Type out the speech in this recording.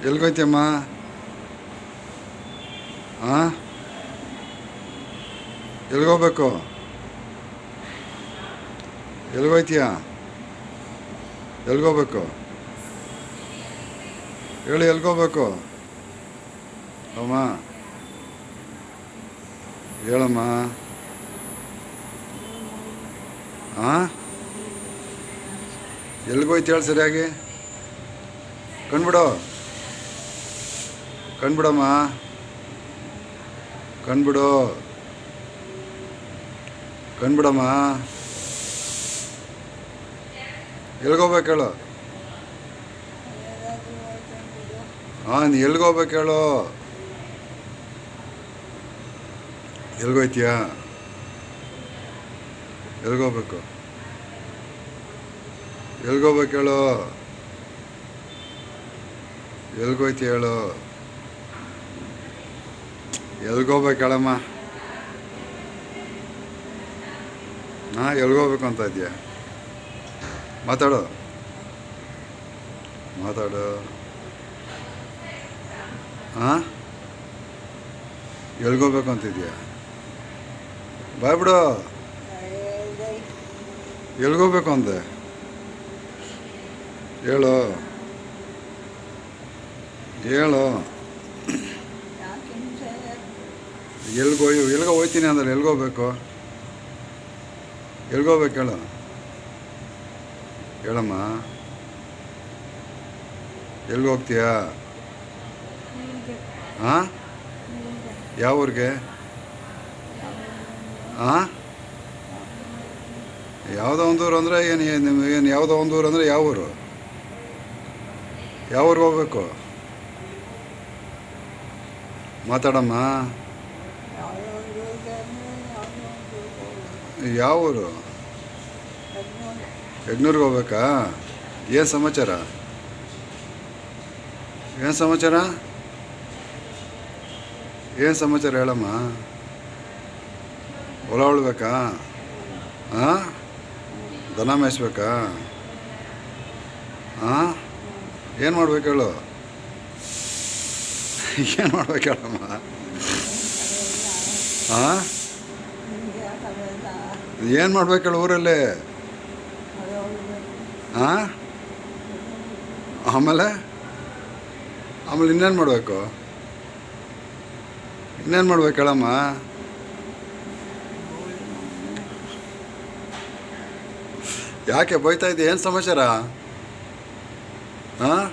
ಎಲ್ಗೋಯ್ತಿಯಮ್ಮ? ಹಾಂ, ಎಲ್ಗೋಗ್ಬೇಕು? ಎಲ್ಗೋಯ್ತೀಯ? ಎಲ್ಗೋಗ್ಬೇಕು? ಹೇಳಿ, ಎಲ್ಗೋಗ್ಬೇಕು? ಅಮ್ಮ ಹೇಳಮ್ಮ. ಹಾಂ, ಎಲ್ಗೋಯ್ತು ಹೇಳಿ ಸರಿಯಾಗಿ. ಕಣ್ಬಿಡು, ಕಣ್ಬಿಡಮ್ಮ, ಕಣ್ಬಿಡು, ಕಣ್ಬಿಡಮ್ಮ. ಎಲ್ಗೋಗ್ಬೇಕು ಹೇಳು. ಹಾಂ, ನೀ ಎಲ್ಗೋಗ್ಬೇಕು ಹೇಳು. ಎಲ್ಗೋಯ್ತೀಯಾ? ಎಲ್ಗೋಗ್ಬೇಕು? ಎಲ್ಗೋಗ್ಬೇಕು ಹೇಳು. ಎಲ್ಗೋಯ್ತಿ ಹೇಳು. ಎಲ್ಗೋಗ್ಬೇಕು ಹೇಳಮ್ಮ. ಹಾಂ, ಎಲ್ಗೋಗ್ಬೇಕು ಅಂತ ಇದೆಯಾ? ಮಾತಾಡು, ಮಾತಾಡು. ಹಾಂ, ಎಲ್ಗೋಗ್ಬೇಕು ಅಂತಿದ್ಯಾ? ಬಾಯ್ಬಿಡು. ಎಲ್ಗೋಗ್ಬೇಕು ಅಂದೆ? ಹೇಳು, ಹೇಳು. ಎಲ್ಗೋ ಹೋಯ್ತೀನಿ ಅಂದ್ರೆ ಎಲ್ಗೋಗ್ಬೇಕು? ಎಲ್ಗೋಗ್ಬೇಕು ಹೇಳು. ಹೇಳಮ್ಮ, ಎಲ್ಗೋಗ್ತೀಯಾ? ಹಾಂ, ಯಾವ ಊರಿಗೆ? ಹಾಂ, ಯಾವುದೋ ಒಂದು ಊರು ಅಂದರೆ ಏನು ಯಾವುದೋ ಒಂದು ಊರು ಅಂದರೆ ಯಾವ ಊರು? ಯಾವ ಊರಿಗೆ ಹೋಗ್ಬೇಕು? ಮಾತಾಡಮ್ಮ. ಯಾವ ಊರು? ಯಗ್ನೂರಿಗೆ ಹೋಗ್ಬೇಕಾ? ಏನು ಸಮಾಚಾರ? ಏನು ಸಮಾಚಾರ? ಏನು ಸಮಾಚಾರ ಹೇಳಮ್ಮ. ಹೊಲ ಉಳ್ಬೇಕಾ? ಹಾಂ, ದನ ಮೇಯಿಸ್ಬೇಕಾ? ಹಾಂ, ಏನು ಮಾಡ್ಬೇಕು ಹೇಳು. ಏನು ಮಾಡ್ಬೇಕು ಹೇಳಮ್ಮ. ಹಾಂ, ಏನು ಮಾಡ್ಬೇಕು ಹೇಳು ಊರಲ್ಲಿ? ಹಾಂ, ಆಮೇಲೆ ಆಮೇಲೆ ಇನ್ನೇನು ಮಾಡಬೇಕು? ಇನ್ನೇನು ಮಾಡ್ಬೇಕು ಹೇಳಮ್ಮ. ಯಾಕೆ ಬೈತಾ ಇದ್ದೀಯ? ಏನು ಸಮಾಚಾರ? ಹಾಂ,